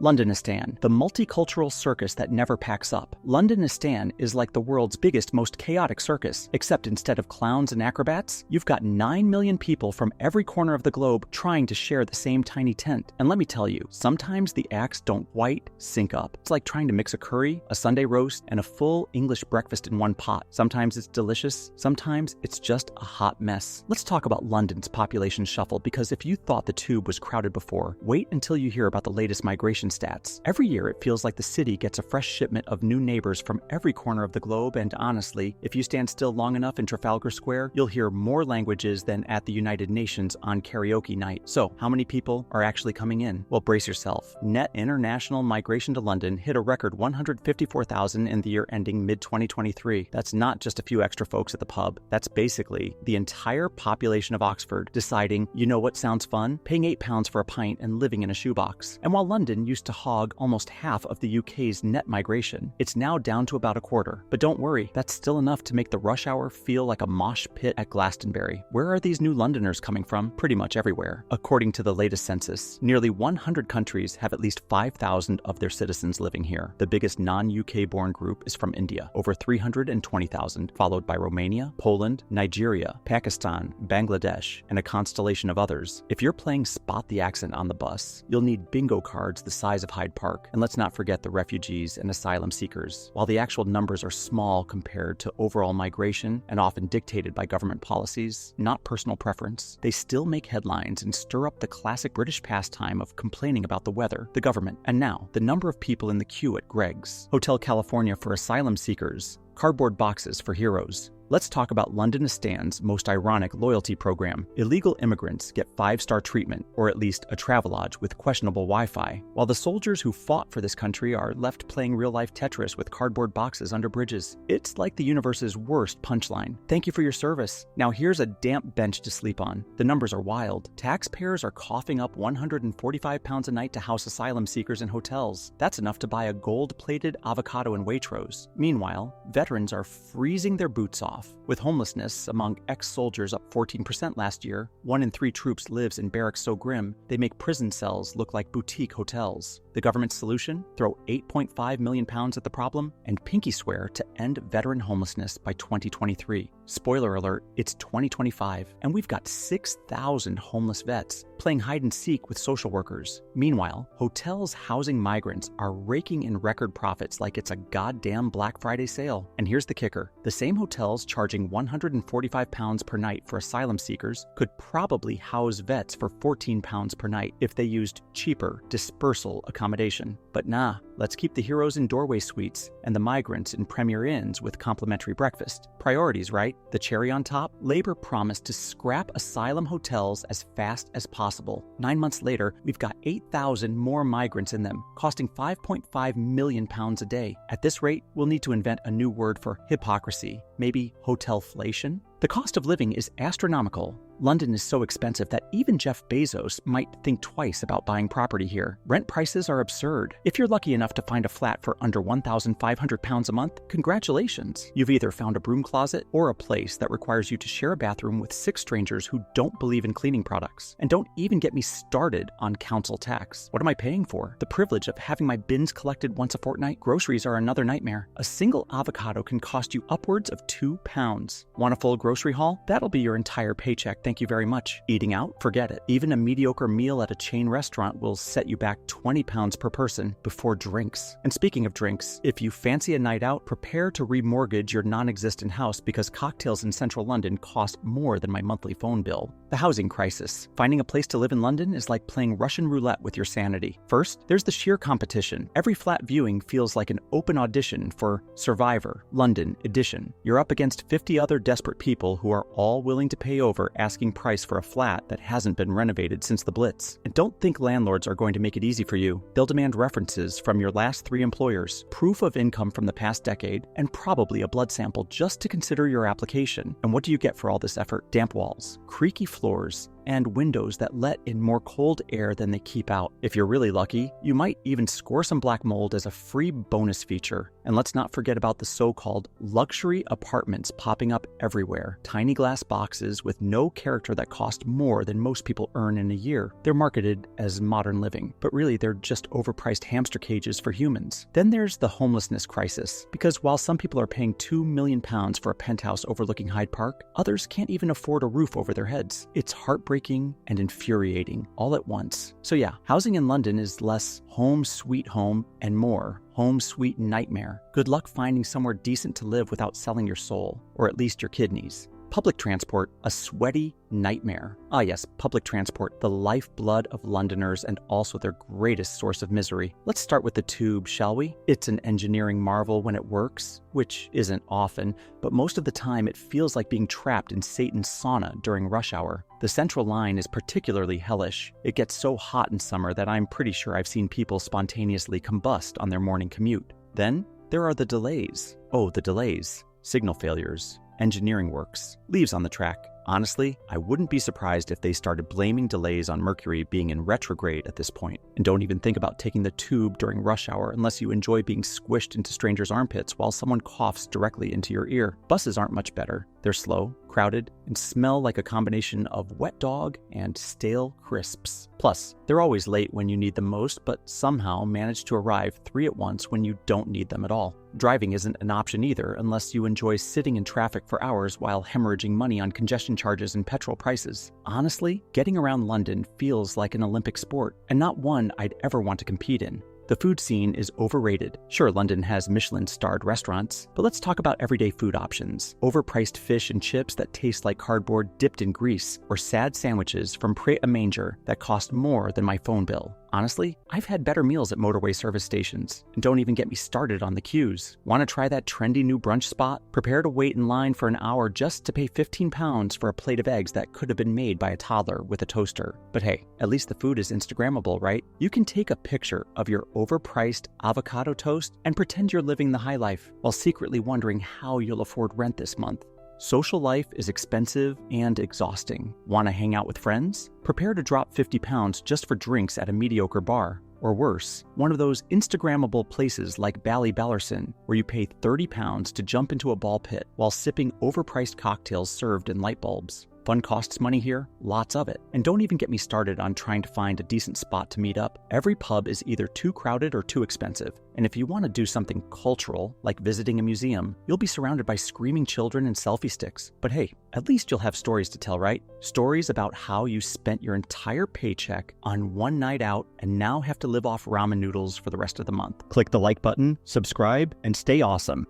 Londonistan, the multicultural circus that never packs up. Londonistan is like the world's biggest, most chaotic circus, except instead of clowns and acrobats, you've got 9 million people from every corner of the globe trying to share the same tiny tent. And let me tell you, sometimes the acts don't quite sync up. It's like trying to mix a curry, a Sunday roast, and a full English breakfast in one pot. Sometimes it's delicious, sometimes it's just a hot mess. Let's talk about London's population shuffle, because if you thought the tube was crowded before, wait until you hear about the latest migration stats. Every year, it feels like the city gets a fresh shipment of new neighbors from every corner of the globe, and honestly, if you stand still long enough in Trafalgar Square, you'll hear more languages than at the United Nations on karaoke night. So, how many people are actually coming in? Well, brace yourself. Net international migration to London hit a record 154,000 in the year ending mid-2023. That's not just a few extra folks at the pub. That's basically the entire population of Oxford deciding, you know what sounds fun? Paying £8 for a pint and living in a shoebox. And while London used to hog almost half of the UK's net migration, it's now down to about a quarter. But don't worry, that's still enough to make the rush hour feel like a mosh pit at Glastonbury. Where are these new Londoners coming from? Pretty much everywhere. According to the latest census, nearly 100 countries have at least 5,000 of their citizens living here. The biggest non-UK born group is from India, over 320,000, followed by Romania, Poland, Nigeria, Pakistan, Bangladesh, and a constellation of others. If you're playing Spot the Accent on the bus, you'll need bingo cards the size of Hyde Park. And let's not forget the refugees and asylum seekers. While the actual numbers are small compared to overall migration and often dictated by government policies, not personal preference, they still make headlines and stir up the classic British pastime of complaining about the weather, the government, and now the number of people in the queue at Greg's. Hotel California for asylum seekers, cardboard boxes for heroes. Let's talk about Londonistan's most ironic loyalty program. Illegal immigrants get 5-star treatment, or at least a travelodge with questionable Wi-Fi, while the soldiers who fought for this country are left playing real-life Tetris with cardboard boxes under bridges. It's like the universe's worst punchline. Thank you for your service. Now here's a damp bench to sleep on. The numbers are wild. Taxpayers are coughing up £145 a night to house asylum seekers in hotels. That's enough to buy a gold-plated avocado in Waitrose. Meanwhile, veterans are freezing their boots off. With homelessness among ex-soldiers up 14% last year, 1 in 3 troops lives in barracks so grim, they make prison cells look like boutique hotels. The government's solution? Throw £8.5 million at the problem and pinky swear to end veteran homelessness by 2023. Spoiler alert, it's 2025, and we've got 6,000 homeless vets playing hide and seek with social workers. Meanwhile, hotels housing migrants are raking in record profits like it's a goddamn Black Friday sale. And here's the kicker. The same hotels charging £145 per night for asylum seekers could probably house vets for £14 per night if they used cheaper dispersal accommodation. But nah, let's keep the heroes in doorway suites and the migrants in premier inns with complimentary breakfast. Priorities, right? The cherry on top? Labor promised to scrap asylum hotels as fast as possible. 9 months later, we've got 8,000 more migrants in them, costing £5.5 million a day. At this rate, we'll need to invent a new word for hypocrisy. Maybe hotelflation? The cost of living is astronomical. London is so expensive that even Jeff Bezos might think twice about buying property here. Rent prices are absurd. If you're lucky enough to find a flat for under £1,500 a month, congratulations. You've either found a broom closet or a place that requires you to share a bathroom with 6 strangers who don't believe in cleaning products. And don't even get me started on council tax. What am I paying for? The privilege of having my bins collected once a fortnight? Groceries are another nightmare. A single avocado can cost you upwards of £2. Want a full grocery haul? That'll be your entire paycheck. Thank you very much. Eating out? Forget it. Even a mediocre meal at a chain restaurant will set you back £20 per person before drinks. And speaking of drinks, if you fancy a night out, prepare to remortgage your non-existent house because cocktails in central London cost more than my monthly phone bill. The housing crisis. Finding a place to live in London is like playing Russian roulette with your sanity. First, there's the sheer competition. Every flat viewing feels like an open audition for Survivor London Edition. You're up against 50 other desperate people who are all willing to pay over asking price for a flat that hasn't been renovated since the Blitz. And don't think landlords are going to make it easy for you. They'll demand references from your last 3 employers, proof of income from the past decade, and probably a blood sample just to consider your application. And what do you get for all this effort? Damp walls, creaky floors, and windows that let in more cold air than they keep out. If you're really lucky, you might even score some black mold as a free bonus feature. And let's not forget about the so-called luxury apartments popping up everywhere. Tiny glass boxes with no character that cost more than most people earn in a year. They're marketed as modern living, but really they're just overpriced hamster cages for humans. Then there's the homelessness crisis, because while some people are paying £2 million for a penthouse overlooking Hyde Park, others can't even afford a roof over their heads. It's heartbreaking and infuriating all at once. So yeah, housing in London is less home sweet home and more home sweet nightmare. Good luck finding somewhere decent to live without selling your soul, or at least your kidneys. Public transport, a sweaty nightmare. Ah yes, public transport, the lifeblood of Londoners and also their greatest source of misery. Let's start with the tube, shall we? It's an engineering marvel when it works, which isn't often, but most of the time it feels like being trapped in Satan's sauna during rush hour. The central line is particularly hellish. It gets so hot in summer that I'm pretty sure I've seen people spontaneously combust on their morning commute. Then there are the delays. Oh, the delays. Signal failures. Engineering works, leaves on the track. Honestly, I wouldn't be surprised if they started blaming delays on Mercury being in retrograde at this point. And don't even think about taking the tube during rush hour unless you enjoy being squished into strangers' armpits while someone coughs directly into your ear. Buses aren't much better. They're slow, crowded, and smell like a combination of wet dog and stale crisps. Plus, they're always late when you need them most, but somehow manage to arrive 3 at once when you don't need them at all. Driving isn't an option either unless you enjoy sitting in traffic for hours while hemorrhaging money on congestion charges and petrol prices. Honestly, getting around London feels like an Olympic sport, and not one I'd ever want to compete in. The food scene is overrated. Sure, London has Michelin-starred restaurants, but let's talk about everyday food options. Overpriced fish and chips that taste like cardboard dipped in grease, or sad sandwiches from Pret-a-Manger that cost more than my phone bill. Honestly, I've had better meals at motorway service stations. And don't even get me started on the queues. Want to try that trendy new brunch spot? Prepare to wait in line for an hour just to pay £15 for a plate of eggs that could have been made by a toddler with a toaster. But hey, at least the food is Instagrammable, right? You can take a picture of your overpriced avocado toast and pretend you're living the high life while secretly wondering how you'll afford rent this month. Social life is expensive and exhausting. Want to hang out with friends? Prepare to drop £50 just for drinks at a mediocre bar. Or worse, one of those Instagrammable places like Ballyballerson, where you pay £30 to jump into a ball pit while sipping overpriced cocktails served in light bulbs. Fun costs money here, lots of it. And don't even get me started on trying to find a decent spot to meet up. Every pub is either too crowded or too expensive. And if you want to do something cultural, like visiting a museum, you'll be surrounded by screaming children and selfie sticks. But hey, at least you'll have stories to tell, right? Stories about how you spent your entire paycheck on one night out and now have to live off ramen noodles for the rest of the month. Click the like button, subscribe, and stay awesome.